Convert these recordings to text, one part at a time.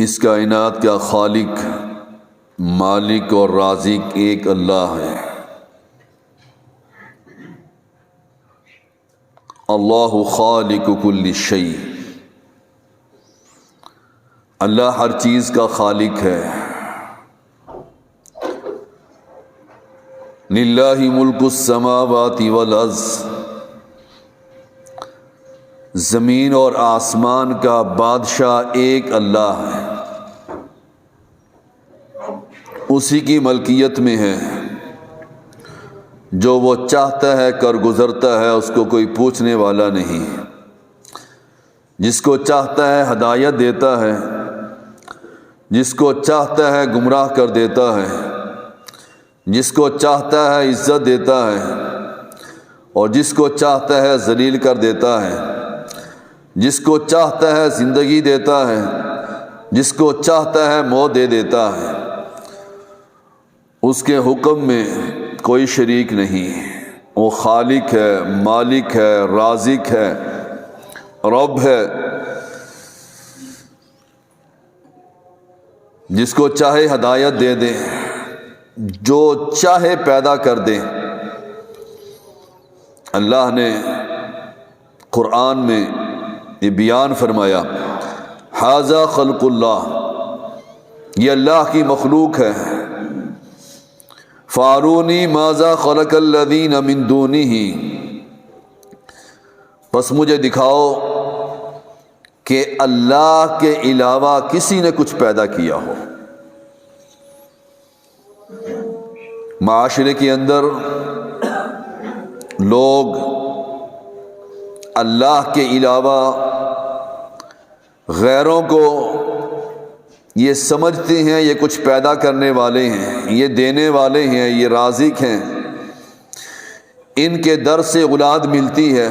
اس کائنات کا خالق، مالک اور رازق ایک اللہ ہے۔ اللہ خالق کل شیء، اللہ ہر چیز کا خالق ہے۔ للہ ملک السماوات والارض، زمین اور آسمان کا بادشاہ ایک اللہ ہے، اسی کی ملکیت میں ہے۔ جو وہ چاہتا ہے کر گزرتا ہے، اس کو کوئی پوچھنے والا نہیں۔ جس کو چاہتا ہے ہدایت دیتا ہے، جس کو چاہتا ہے گمراہ کر دیتا ہے، جس کو چاہتا ہے عزت دیتا ہے اور جس کو چاہتا ہے ذلیل کر دیتا ہے، جس کو چاہتا ہے زندگی دیتا ہے، جس کو چاہتا ہے موت دے دیتا ہے۔ اس کے حکم میں کوئی شریک نہیں۔ وہ خالق ہے، مالک ہے، رازق ہے، رب ہے۔ جس کو چاہے ہدایت دے دے، جو چاہے پیدا کر دے۔ اللہ نے قرآن میں یہ بیان فرمایا، ھذا خلق اللہ، یہ اللہ کی مخلوق ہے۔ فارونی ماذا خلق الذین من دونہ، بس مجھے دکھاؤ کہ اللہ کے علاوہ کسی نے کچھ پیدا کیا ہو۔ معاشرے کے اندر لوگ اللہ کے علاوہ غیروں کو یہ سمجھتے ہیں یہ کچھ پیدا کرنے والے ہیں، یہ دینے والے ہیں، یہ رازق ہیں، ان کے در سے اولاد ملتی ہے،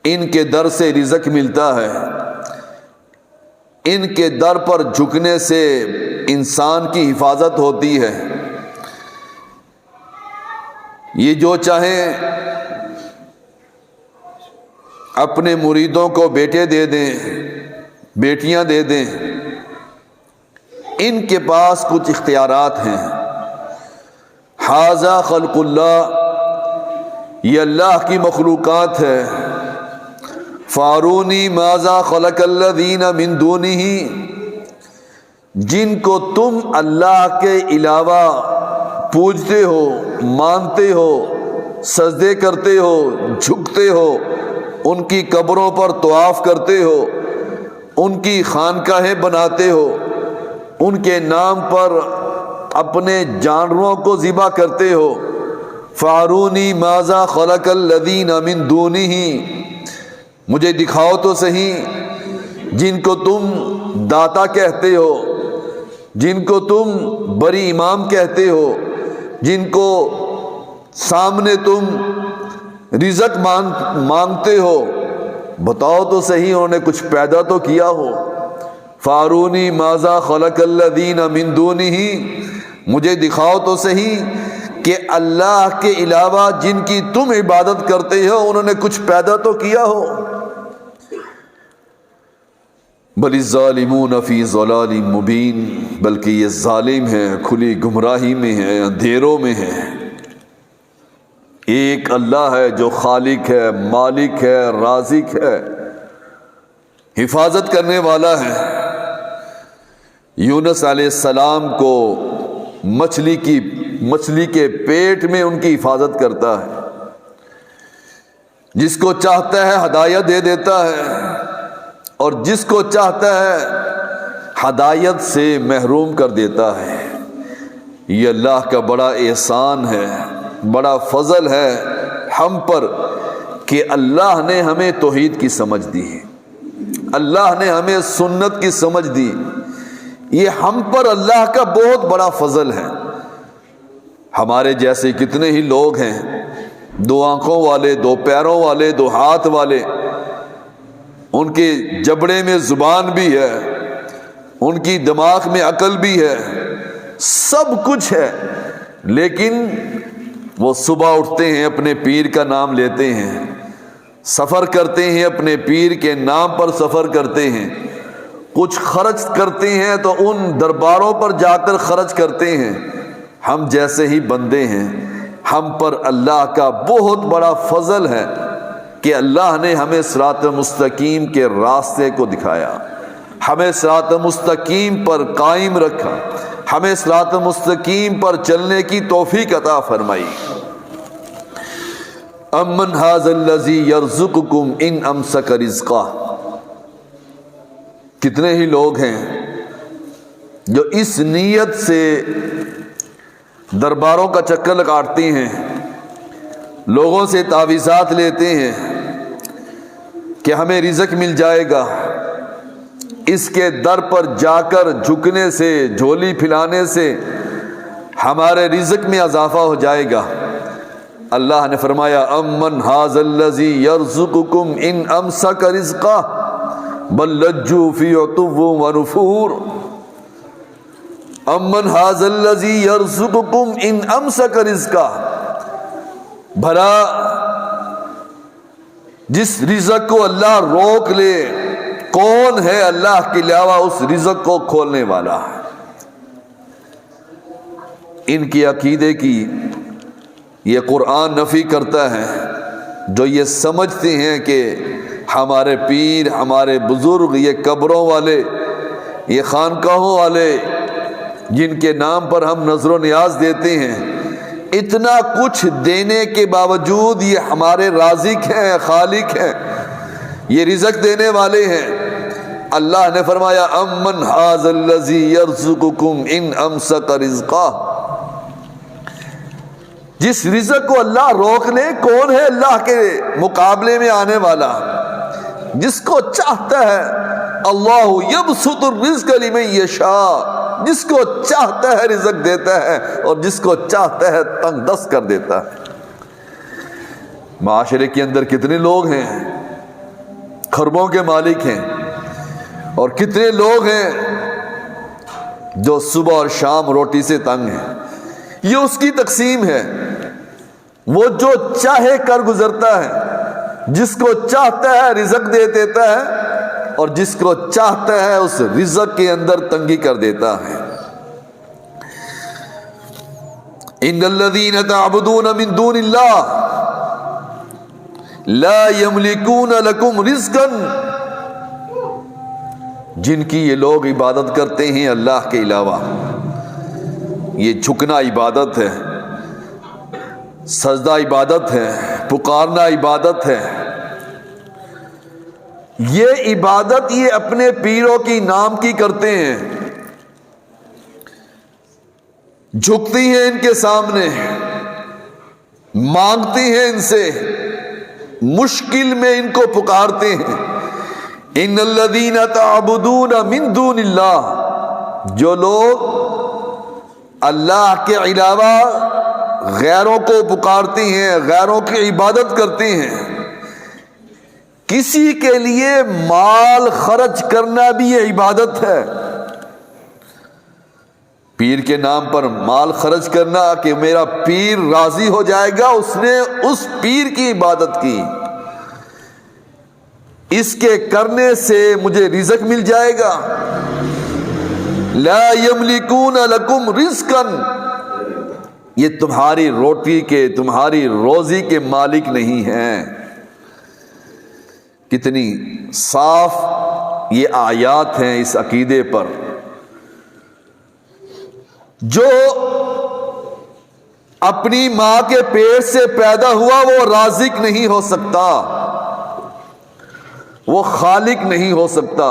ان کے در سے رزق ملتا ہے، ان کے در پر جھکنے سے انسان کی حفاظت ہوتی ہے۔ یہ جو چاہیں اپنے مریدوں کو بیٹے دے دیں، بیٹیاں دے دیں، ان کے پاس کچھ اختیارات ہیں۔ ھذا خلق اللہ، یہ اللہ کی مخلوقات ہے۔ فارونی ماذا خلق الذین من دونہ، جن کو تم اللہ کے علاوہ پوجتے ہو، مانتے ہو، سجدے کرتے ہو، جھکتے ہو، ان کی قبروں پر طواف کرتے ہو، ان کی خانقاہیں بناتے ہو، ان کے نام پر اپنے جانوروں کو ذبح کرتے ہو۔ فارونی ماذا خلق الذین من دونہ، مجھے دکھاؤ تو صحیح جن کو تم داتا کہتے ہو، جن کو تم بری امام کہتے ہو، جن کو سامنے تم رزق مانگتے ہو، بتاؤ تو صحیح انہوں نے کچھ پیدا تو کیا ہو۔ فارونی ماذا خلق الذین من دونہ، مجھے دکھاؤ تو صحیح کہ اللہ کے علاوہ جن کی تم عبادت کرتے ہو انہوں نے کچھ پیدا تو کیا ہو۔ بل الظالمون فی ضلال مبین، بلکہ یہ ظالم ہیں، کھلی گمراہی میں ہیں، اندھیروں میں ہیں۔ ایک اللہ ہے جو خالق ہے، مالک ہے، رازق ہے، حفاظت کرنے والا ہے۔ یونس علیہ السلام کو مچھلی کے پیٹ میں ان کی حفاظت کرتا ہے۔ جس کو چاہتا ہے ہدایت دے دیتا ہے اور جس کو چاہتا ہے ہدایت سے محروم کر دیتا ہے۔ یہ اللہ کا بڑا احسان ہے، بڑا فضل ہے ہم پر کہ اللہ نے ہمیں توحید کی سمجھ دی، اللہ نے ہمیں سنت کی سمجھ دی۔ یہ ہم پر اللہ کا بہت بڑا فضل ہے۔ ہمارے جیسے کتنے ہی لوگ ہیں، دو آنکھوں والے، دو پیروں والے، دو ہاتھ والے، ان کے جبڑے میں زبان بھی ہے، ان کی دماغ میں عقل بھی ہے، سب کچھ ہے، لیکن وہ صبح اٹھتے ہیں اپنے پیر کا نام لیتے ہیں، سفر کرتے ہیں اپنے پیر کے نام پر سفر کرتے ہیں، کچھ خرچ کرتے ہیں تو ان درباروں پر جا کر خرچ کرتے ہیں. ہم جیسے ہی بندے ہیں, ہم پر اللہ کا بہت بڑا فضل ہے کہ اللہ نے ہمیں صراط مستقیم کے راستے کو دکھایا, ہمیں صراط مستقیم پر قائم رکھا, ہمیں صراط مستقیم پر چلنے کی توفیق عطا فرمائی. امن ھذا الذی یرزقکم ان امسک رزقہ. کتنے ہی لوگ ہیں جو اس نیت سے درباروں کا چکر کاٹتے ہیں, لوگوں سے تعویذات لیتے ہیں کہ ہمیں رزق مل جائے گا, اس کے در پر جا کر جھکنے سے, جھولی پھیلانے سے ہمارے رزق میں اضافہ ہو جائے گا. اللہ نے فرمایا امن ھذا الذی یرزقکم ان امسک رزقہ بل لجوا فی عتو و نفور. امن ھذا الذی یرزقکم ان امسک رزقہ, بھلا جس رزق کو اللہ روک لے کون ہے اللہ کے علاوہ اس رزق کو کھولنے والا. ان کی عقیدے کی یہ قرآن نفی کرتا ہے, جو یہ سمجھتے ہیں کہ ہمارے پیر, ہمارے بزرگ, یہ قبروں والے, یہ خانقاہوں والے جن کے نام پر ہم نظر و نیاز دیتے ہیں, اتنا کچھ دینے کے باوجود یہ ہمارے رازق ہیں, خالق ہیں, یہ رزق دینے والے ہیں. اللہ نے فرمایا امن ھذا الذی یرزقکم ان امسک رزقہ, جس رزق کو اللہ روک لے کون ہے اللہ کے مقابلے میں آنے والا. جس کو چاہتا ہے اللہ یبسط الرزق لمن یشاء, جس کو چاہتا ہے رزق دیتا ہے اور جس کو چاہتا ہے تنگ دست کر دیتا ہے. معاشرے کے اندر کتنے لوگ ہیں خربوں کے مالک ہیں, اور کتنے لوگ ہیں جو صبح اور شام روٹی سے تنگ ہیں. یہ اس کی تقسیم ہے, وہ جو چاہے کر گزرتا ہے, جس کو چاہتا ہے رزق دے دیتا ہے اور جس کو چاہتا ہے اس رزق کے اندر تنگی کر دیتا ہے. ان الذین تعبدون من دون اللہ لا یملکون لکم رزقا, جن کی یہ لوگ عبادت کرتے ہیں اللہ کے علاوہ, یہ جھکنا عبادت ہے, سجدہ عبادت ہے, پکارنا عبادت ہے. یہ عبادت یہ اپنے پیروں کی نام کی کرتے ہیں, جھکتی ہیں ان کے سامنے, مانگتی ہیں ان سے, مشکل میں ان کو پکارتے ہیں. ان الذین تعبدون من دون اللہ, جو لوگ اللہ کے علاوہ غیروں کو پکارتے ہیں, غیروں کی عبادت کرتے ہیں. کسی کے لیے مال خرچ کرنا بھی یہ عبادت ہے. پیر کے نام پر مال خرچ کرنا کہ میرا پیر راضی ہو جائے گا, اس نے اس پیر کی عبادت کی, اس کے کرنے سے مجھے رزق مل جائے گا. لا یملکون لکم رزقا, یہ تمہاری روٹی کے, تمہاری روزی کے مالک نہیں ہیں. کتنی صاف یہ آیات ہیں اس عقیدے پر. جو اپنی ماں کے پیٹ سے پیدا ہوا وہ رازق نہیں ہو سکتا, وہ خالق نہیں ہو سکتا,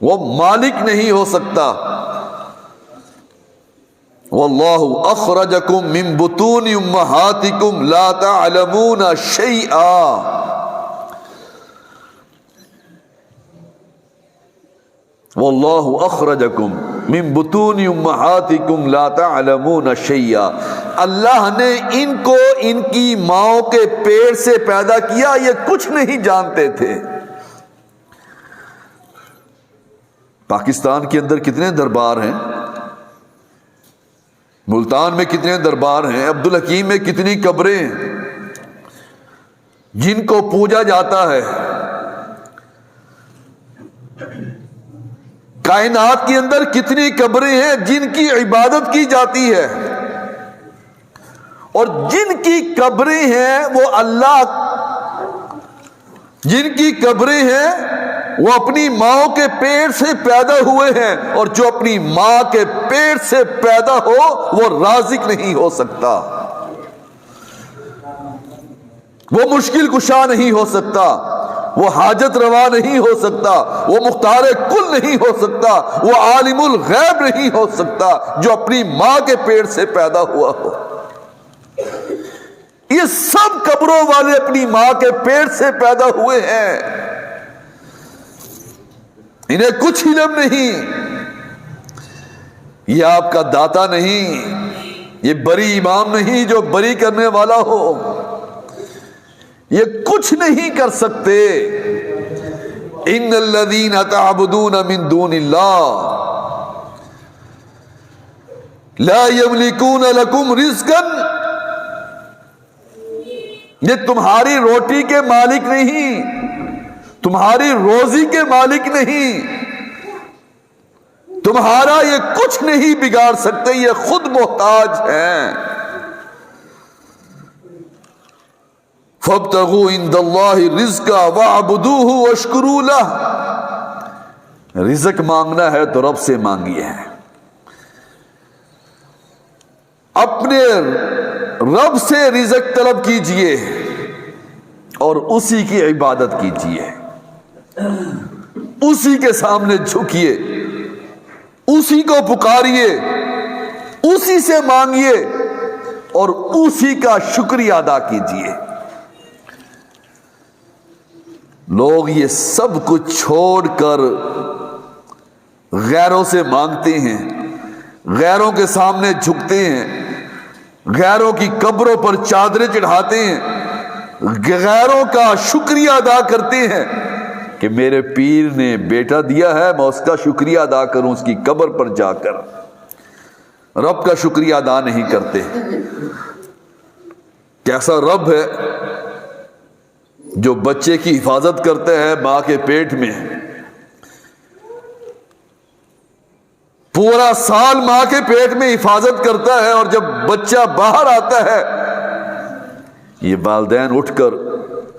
وہ مالک نہیں ہو سکتا. واللہ اخرجکم من بطون امہاتکم لا تعلمون شیئا. واللہ اخرجکم من بطون امہاتکم لا تعلمون شیئا. اللہ نے ان کو ان کی ماؤں کے پیٹ سے پیدا کیا, یہ کچھ نہیں جانتے تھے. پاکستان کے اندر کتنے دربار ہیں, ملتان میں کتنے دربار ہیں, عبدالحکیم میں کتنی قبریں ہیں جن کو پوجا جاتا ہے. کائنات کے اندر کتنی قبریں ہیں جن کی عبادت کی جاتی ہے، اور جن کی قبریں ہیں وہ اللہ، جن کی قبریں ہیں وہ اپنی ماں کے پیٹ سے پیدا ہوئے ہیں، اور جو اپنی ماں کے پیٹ سے پیدا ہو وہ رازق نہیں ہو سکتا، وہ مشکل کشا نہیں ہو سکتا، وہ حاجت روا نہیں ہو سکتا، وہ مختار کل نہیں ہو سکتا، وہ عالم الغیب نہیں ہو سکتا جو اپنی ماں کے پیٹ سے پیدا ہوا ہو۔ یہ سب قبروں والے اپنی ماں کے پیٹ سے پیدا ہوئے ہیں، انہیں کچھ علم نہیں، یہ آپ کا داتا نہیں، یہ بری امام نہیں جو بری کرنے والا ہو، یہ کچھ نہیں کر سکتے۔ ان الذین تعبدون من دون اللہ لا یملکون لکم رزقا، یہ تمہاری روٹی کے مالک نہیں، تمہاری روزی کے مالک نہیں، تمہارا یہ کچھ نہیں بگاڑ سکتے، یہ خود محتاج ہیں۔ فَابْتَغُوا عِندَ اللَّهِ الرِّزْقَ وَاعْبُدُوهُ وَاشْكُرُوا لَهُ، رزق مانگنا ہے تو رب سے مانگیے، اپنے رب سے رزق طلب کیجئے اور اسی کی عبادت کیجئے، اسی کے سامنے جھکیے، اسی کو پکاریے، اسی سے مانگیے اور اسی کا شکریہ ادا کیجئے۔ لوگ یہ سب کچھ چھوڑ کر غیروں سے مانگتے ہیں، غیروں کے سامنے جھکتے ہیں، غیروں کی قبروں پر چادریں چڑھاتے ہیں، غیروں کا شکریہ ادا کرتے ہیں کہ میرے پیر نے بیٹا دیا ہے، میں اس کا شکریہ ادا کروں اس کی قبر پر جا کر، رب کا شکریہ ادا نہیں کرتے۔ کیسا رب ہے جو بچے کی حفاظت کرتا ہے ماں کے پیٹ میں، پورا سال ماں کے پیٹ میں حفاظت کرتا ہے، اور جب بچہ باہر آتا ہے یہ والدین اٹھ کر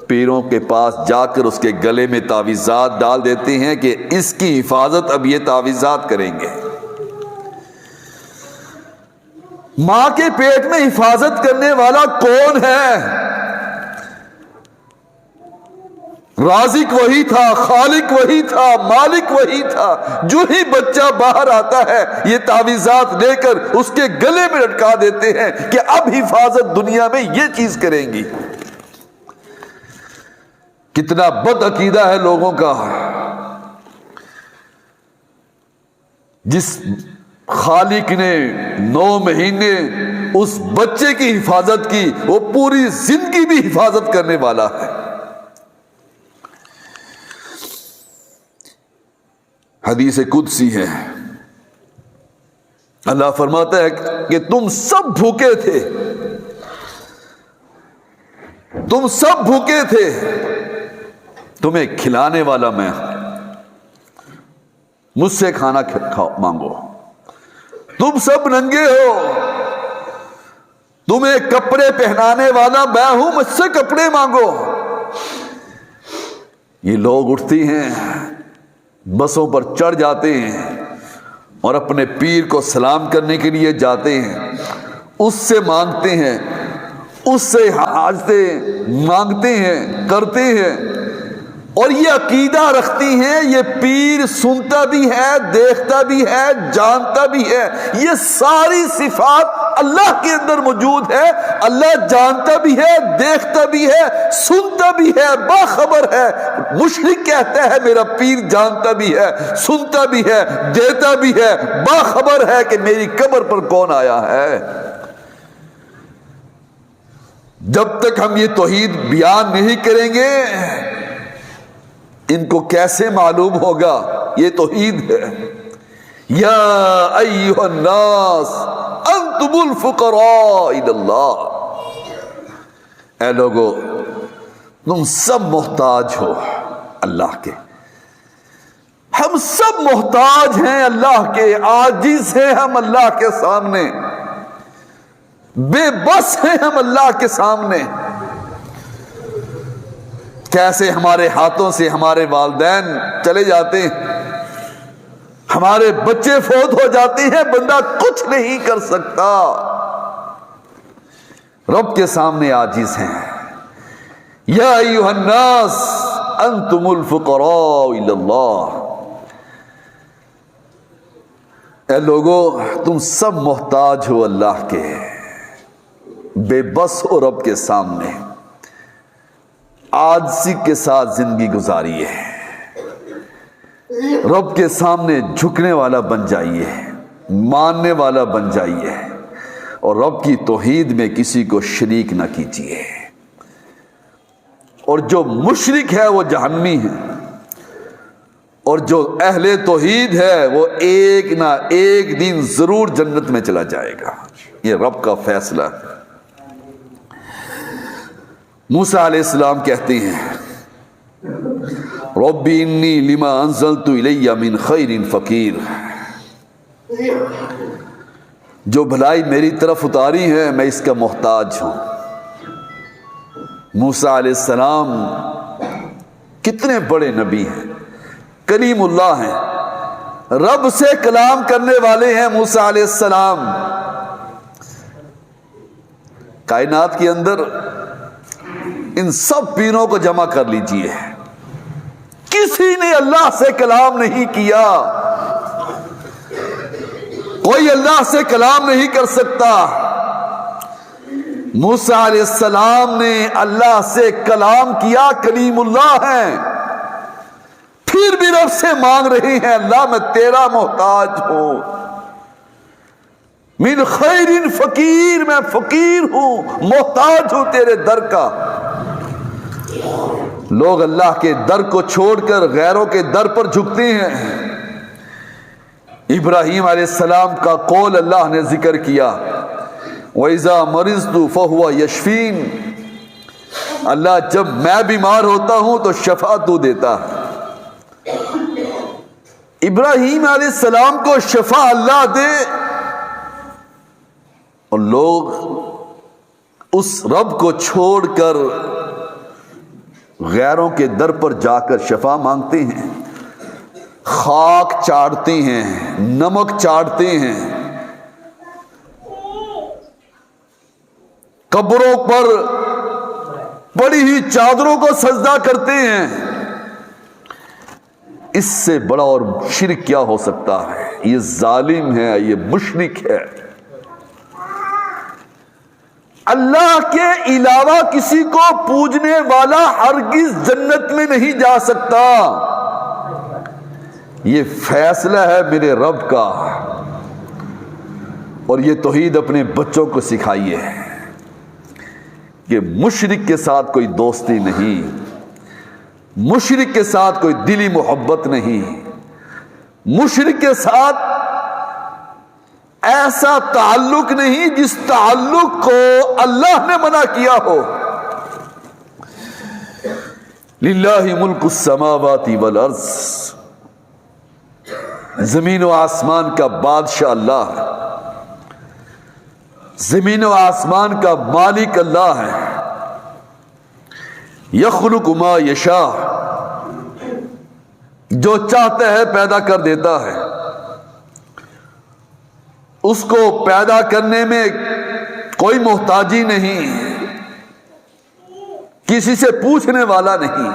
پیروں کے پاس جا کر اس کے گلے میں تعویذات ڈال دیتے ہیں کہ اس کی حفاظت اب یہ تعویذات کریں گے۔ ماں کے پیٹ میں حفاظت کرنے والا کون ہے؟ رازق وہی تھا، خالق وہی تھا، مالک وہی تھا۔ جو ہی بچہ باہر آتا ہے یہ تعویذات لے کر اس کے گلے میں لٹکا دیتے ہیں کہ اب حفاظت دنیا میں یہ چیز کریں گی۔ کتنا بد عقیدہ ہے لوگوں کا۔ جس خالق نے 9 مہینے اس بچے کی حفاظت کی وہ پوری زندگی بھی حفاظت کرنے والا ہے۔ حدیث قدسی ہے، اللہ فرماتا ہے کہ تم سب بھوکے تھے، تم سب بھوکے تھے، تمہیں کھلانے والا میں ہوں، مجھ سے کھانا مانگو۔ تم سب ننگے ہو، تمہیں کپڑے پہنانے والا میں ہوں، مجھ سے کپڑے مانگو۔ یہ لوگ اٹھتی ہیں، بسوں پر چڑھ جاتے ہیں اور اپنے پیر کو سلام کرنے کے لیے جاتے ہیں، اس سے مانگتے ہیں، اس سے حاجتیں مانگتے ہیں، کرتے ہیں، اور یہ عقیدہ رکھتی ہیں یہ پیر سنتا بھی ہے، دیکھتا بھی ہے، جانتا بھی ہے۔ یہ ساری صفات اللہ کے اندر موجود ہے، اللہ جانتا بھی ہے، دیکھتا بھی ہے، سنتا بھی ہے، باخبر ہے۔ مشرک کہتا ہے میرا پیر جانتا بھی ہے، سنتا بھی ہے، دیتا بھی ہے، باخبر ہے کہ میری قبر پر کون آیا ہے۔ جب تک ہم یہ توحید بیان نہیں کریں گے ان کو کیسے معلوم ہوگا یہ توحید ہے۔ یا ایھا الناس انتم الفقراء الی اللہ، اے لوگو تم سب محتاج ہو اللہ کے، ہم سب محتاج ہیں اللہ کے، عاجز ہیں ہم اللہ کے سامنے، بے بس ہیں ہم اللہ کے سامنے۔ کیسے ہمارے ہاتھوں سے ہمارے والدین چلے جاتے ہیں، ہمارے بچے فوت ہو جاتے ہیں، بندہ کچھ نہیں کر سکتا، رب کے سامنے عاجز ہیں۔ یا ایھا الناس انتم الفقراء الی اللہ، اے لوگو تم سب محتاج ہو اللہ کے، بے بس ہو رب کے سامنے، عاجزی کے ساتھ زندگی گزاریے، رب کے سامنے جھکنے والا بن جائیے، ماننے والا بن جائیے، اور رب کی توحید میں کسی کو شریک نہ کیجیے۔ اور جو مشرک ہے وہ جہنمی ہے، اور جو اہل توحید ہے وہ ایک نہ ایک دن ضرور جنت میں چلا جائے گا، یہ رب کا فیصلہ ہے۔ موسیٰ علیہ السلام کہتے ہیں رب انی لما انزلت الی من خیر فقیر، جو بھلائی میری طرف اتاری ہے میں اس کا محتاج ہوں۔ موسیٰ علیہ السلام کتنے بڑے نبی ہیں، کلیم اللہ ہیں، رب سے کلام کرنے والے ہیں موسیٰ علیہ السلام۔ کائنات کے اندر ان سب پیروں کو جمع کر لیجئے، کسی نے اللہ سے کلام نہیں کیا، کوئی اللہ سے کلام نہیں کر سکتا۔ موسیٰ علیہ السلام نے اللہ سے کلام کیا، کلیم اللہ ہیں، پھر بھی رب سے مانگ رہے ہیں اللہ میں تیرا محتاج ہوں، من خیر فقیر، میں فقیر ہوں، محتاج ہوں تیرے در کا۔ لوگ اللہ کے در کو چھوڑ کر غیروں کے در پر جھکتے ہیں۔ ابراہیم علیہ السلام کا قول اللہ نے ذکر کیا، وَإِذَا مَرِضْتُ فَهُوَ يَشْفِينِ، اللہ جب میں بیمار ہوتا ہوں تو شفا تو دیتا ہے۔ ابراہیم علیہ السلام کو شفا اللہ دے، اور لوگ اس رب کو چھوڑ کر غیروں کے در پر جا کر شفا مانگتے ہیں، خاک چاڑتے ہیں، نمک چاڑتے ہیں، قبروں پر پڑی ہوئی چادروں کو سجدہ کرتے ہیں۔ اس سے بڑا اور شرک کیا ہو سکتا ہے؟ یہ ظالم ہے، یہ مشرک ہے۔ اللہ کے علاوہ کسی کو پوجنے والا ہرگز جنت میں نہیں جا سکتا، یہ فیصلہ ہے میرے رب کا۔ اور یہ توحید اپنے بچوں کو سکھائیے کہ مشرک کے ساتھ کوئی دوستی نہیں، مشرک کے ساتھ کوئی دلی محبت نہیں، مشرک کے ساتھ ایسا تعلق نہیں جس تعلق کو اللہ نے منع کیا ہو۔ للہ ملک السماوات والارض، زمین و آسمان کا بادشاہ اللہ ہے، زمین و آسمان کا مالک اللہ ہے۔ یخلق ما یشاء، جو چاہتا ہے پیدا کر دیتا ہے، اس کو پیدا کرنے میں کوئی محتاجی نہیں، کسی سے پوچھنے والا نہیں۔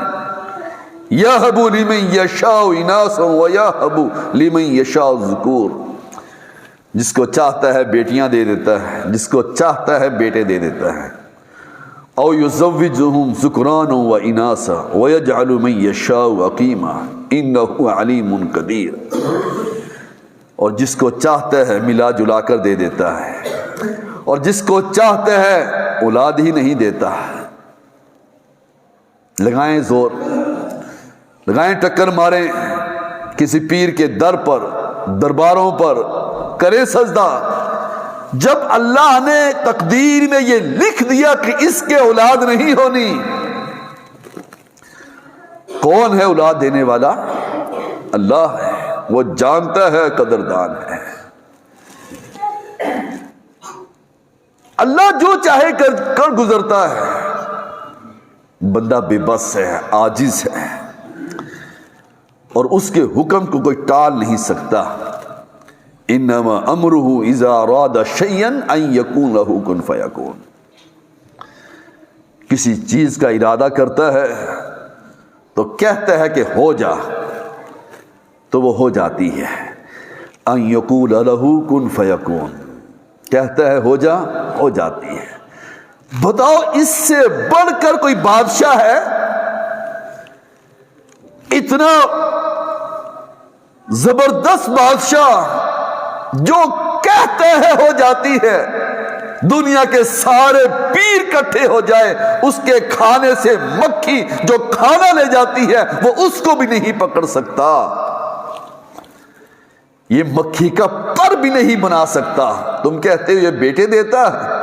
یہب لمن یشاء اناثا ویہب لمن یشاء الذکور، جس کو چاہتا ہے بیٹیاں دے دیتا ہے، جس کو چاہتا ہے بیٹے دے دیتا ہے۔ او یزوجہم ذکرانا واناثا ویجعل من یشاء عقیما انہ علیم قدیر، اور جس کو چاہتا ہے ملا جلا کر دے دیتا ہے، اور جس کو چاہتا ہے اولاد ہی نہیں دیتا۔ لگائیں زور، لگائیں ٹکر ماریں کسی پیر کے در پر، درباروں پر، کریں سجدہ۔ جب اللہ نے تقدیر میں یہ لکھ دیا کہ اس کے اولاد نہیں ہونی، کون ہے اولاد دینے والا؟ اللہ ہے، وہ جانتا ہے، قدردان ہے۔ اللہ جو چاہے کر گزرتا ہے، بندہ بے بس ہے، عاجز ہے، اور اس کے حکم کو کوئی ٹال نہیں سکتا۔ انما امرہ اذا اراد شیئا ان یکون لہ کن فیکون۔ کسی چیز کا ارادہ کرتا ہے تو کہتا ہے کہ ہو جا، تو وہ ہو جاتی ہے۔ ان یقول لہ کن فیکون، کہتا ہے ہو جا، ہو جاتی ہے۔ بتاؤ اس سے بڑھ کر کوئی بادشاہ ہے؟ اتنا زبردست بادشاہ جو کہتے ہیں ہو جاتی ہے، دنیا کے سارے پیر اکٹھے ہو جائے، اس کے کھانے سے مکھی جو کھانا لے جاتی ہے وہ اس کو بھی نہیں پکڑ سکتا، یہ مکھی کا پر بھی نہیں بنا سکتا۔ تم کہتے ہو یہ بیٹے دیتا ہے،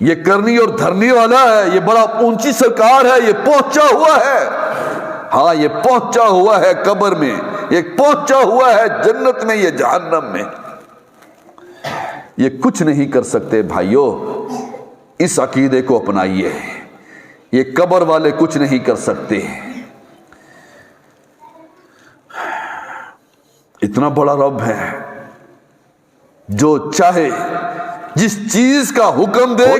یہ کرنی اور دھرنی والا ہے، یہ بڑا اونچی سرکار ہے، یہ پہنچا ہوا ہے۔ ہاں یہ پہنچا ہوا ہے قبر میں، یہ پہنچا ہوا ہے جنت میں، یہ جہنم میں، یہ کچھ نہیں کر سکتے۔ بھائیو اس عقیدے کو اپنائیے، یہ قبر والے کچھ نہیں کر سکتے۔ اتنا بڑا رب ہے، جو چاہے جس چیز کا حکم دے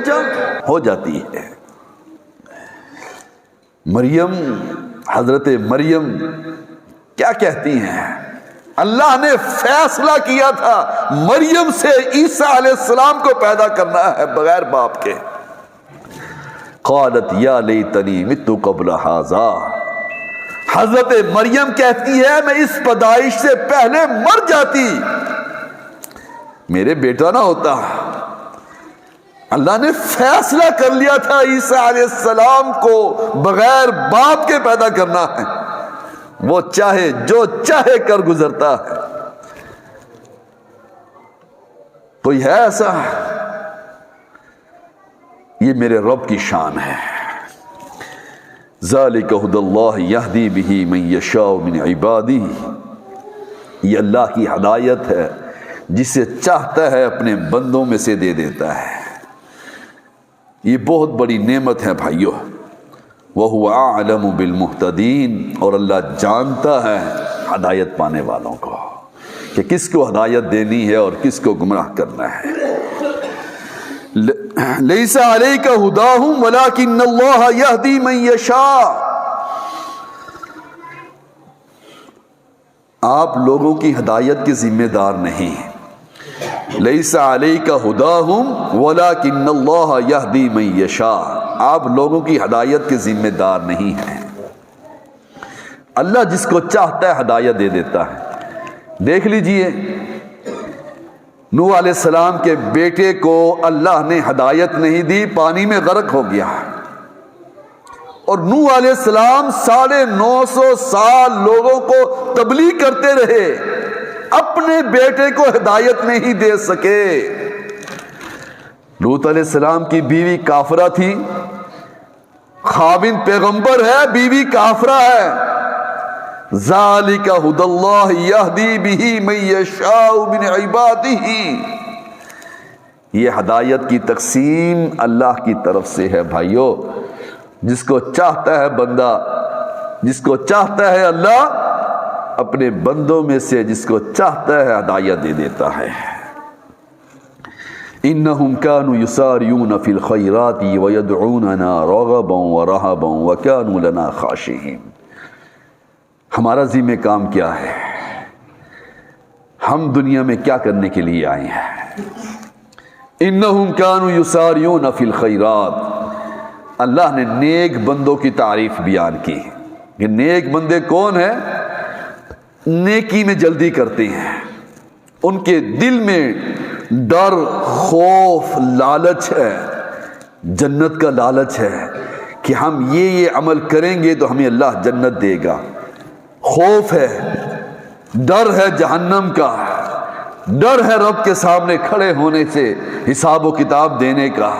ہو جاتی ہے۔ مریم، حضرت مریم کیا کہتی ہیں؟ اللہ نے فیصلہ کیا تھا مریم سے عیسیٰ علیہ السلام کو پیدا کرنا ہے بغیر باپ کے۔ قالت یا لیتنی مت قبل ھذا، حضرت مریم کہتی ہے میں اس پیدائش سے پہلے مر جاتی، میرے بیٹا نہ ہوتا۔ اللہ نے فیصلہ کر لیا تھا عیسیٰ علیہ السلام کو بغیر باپ کے پیدا کرنا ہے، وہ چاہے جو چاہے کر گزرتا ہے۔ کوئی ہے ایسا؟ یہ میرے رب کی شان ہے۔ ذالک ھدی اللہ یہدی بہ من یشاء من عبادہ، یہ اللہ کی ہدایت ہے، جسے چاہتا ہے اپنے بندوں میں سے دے دیتا ہے۔ یہ بہت بڑی نعمت ہے بھائیو۔ وَهُوَ أَعْلَمُ بِالْمُهْتَدِينَ، اور اللہ جانتا ہے ہدایت پانے والوں کو کہ کس کو ہدایت دینی ہے اور کس کو گمراہ کرنا ہے۔ لَيْسَ عَلَيْكَ هُدَاهُمْ وَلَكِنَّ اللَّهَ يَهْدِي مَن يَشَاءُ، آپ لوگوں کی ہدایت کے ذمہ دار نہیں۔ لَيْسَ عَلَيْكَ هُدَاهُمْ وَلَكِنَّ اللَّهَ يَهْدِي مَن يَشَاءُ، آپ لوگوں کی ہدایت کے ذمہ دار نہیں ہیں، اللہ جس کو چاہتا ہے ہدایت دے دیتا ہے۔ دیکھ لیجئے نوح علیہ السلام کے بیٹے کو اللہ نے ہدایت نہیں دی، پانی میں غرق ہو گیا، اور نوح علیہ السلام 950 سال لوگوں کو تبلیغ کرتے رہے، اپنے بیٹے کو ہدایت نہیں دے سکے۔ لوط علیہ السلام کی بیوی کافرہ تھی، خاوند پیغمبر ہے، بیوی کافرہ ہے۔ ذالک ھدی اللہ یہدی بہ من یشاء من عبادہ، یہ ہدایت کی تقسیم اللہ کی طرف سے ہے بھائیو، جس کو چاہتا ہے بندہ، جس کو چاہتا ہے اللہ اپنے بندوں میں سے جس کو چاہتا ہے ہدایت دے دیتا ہے۔ انہم کانوا یسارعون فی الخیرات ویدعوننا رغبا ورہبا وکانوا لنا خاشعین۔ ہمارا ذمہ کام کیا ہے؟ ہم دنیا میں کیا کرنے کے لیے آئے ہیں؟ انہم کانوا یسارعون فی الخیرات، اللہ نے نیک بندوں کی تعریف بیان کی کہ نیک بندے کون ہیں؟ نیکی میں جلدی کرتے ہیں، ان کے دل میں ڈر، خوف، لالچ ہے، جنت کا لالچ ہے کہ ہم یہ عمل کریں گے تو ہمیں اللہ جنت دے گا، خوف ہے، ڈر ہے جہنم کا، ڈر ہے رب کے سامنے کھڑے ہونے سے، حساب و کتاب دینے کا،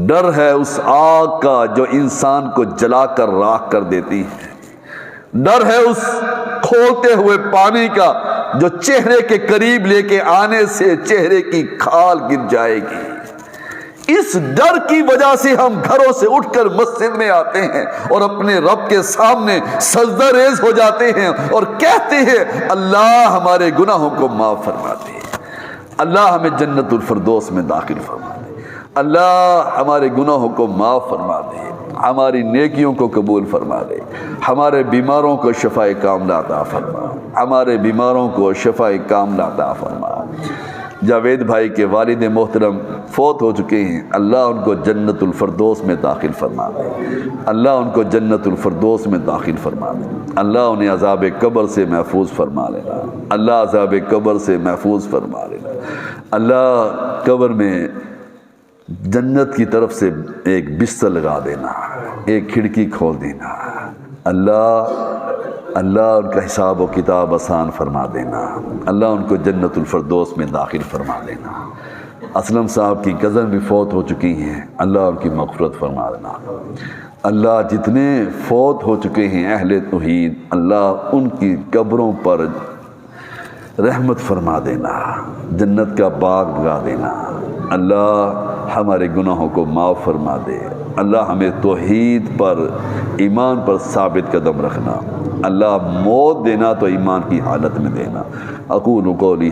ڈر ہے اس آگ کا جو انسان کو جلا کر راکھ کر دیتی ہے، ڈر ہے اس کھولتے ہوئے پانی کا جو چہرے کے قریب لے کے آنے سے چہرے کی کھال گر جائے گی۔ اس ڈر کی وجہ سے ہم گھروں سے اٹھ کر مسجد میں آتے ہیں اور اپنے رب کے سامنے سجدہ ریز ہو جاتے ہیں اور کہتے ہیں اللہ ہمارے گناہوں کو معاف فرما دے، اللہ ہمیں جنت الفردوس میں داخل فرما دے، اللہ ہمارے گناہوں کو معاف فرما دے، ہماری نیکیوں کو قبول فرما دے، ہمارے بیماروں کو شفائے کاملہ عطا فرما، ہمارے بیماروں کو شفائے کاملہ عطا فرما۔ جاوید بھائی کے والد محترم فوت ہو چکے ہیں، اللہ ان کو جنت الفردوس میں داخل فرما دے، اللہ ان کو جنت الفردوس میں داخل فرما دے، اللہ انہیں عذاب قبر سے محفوظ فرما لینا، اللہ عذاب قبر سے محفوظ فرما لینا، اللہ قبر میں جنت کی طرف سے ایک بستر لگا دینا، ایک کھڑکی کھول دینا، اللہ ان کا حساب و کتاب آسان فرما دینا، اللہ ان کو جنت الفردوس میں داخل فرما دینا۔ اسلم صاحب کی کزن بھی فوت ہو چکی ہیں، اللہ ان کی مغفرت فرما دینا۔ اللہ جتنے فوت ہو چکے ہیں اہل توحید، اللہ ان کی قبروں پر رحمت فرما دینا، جنت کا باغ لگا دینا، اللہ ہمارے گناہوں کو معاف فرما دے، اللہ ہمیں توحید پر ایمان پر ثابت قدم رکھنا، اللہ موت دینا تو ایمان کی حالت میں دینا۔ اقول قولی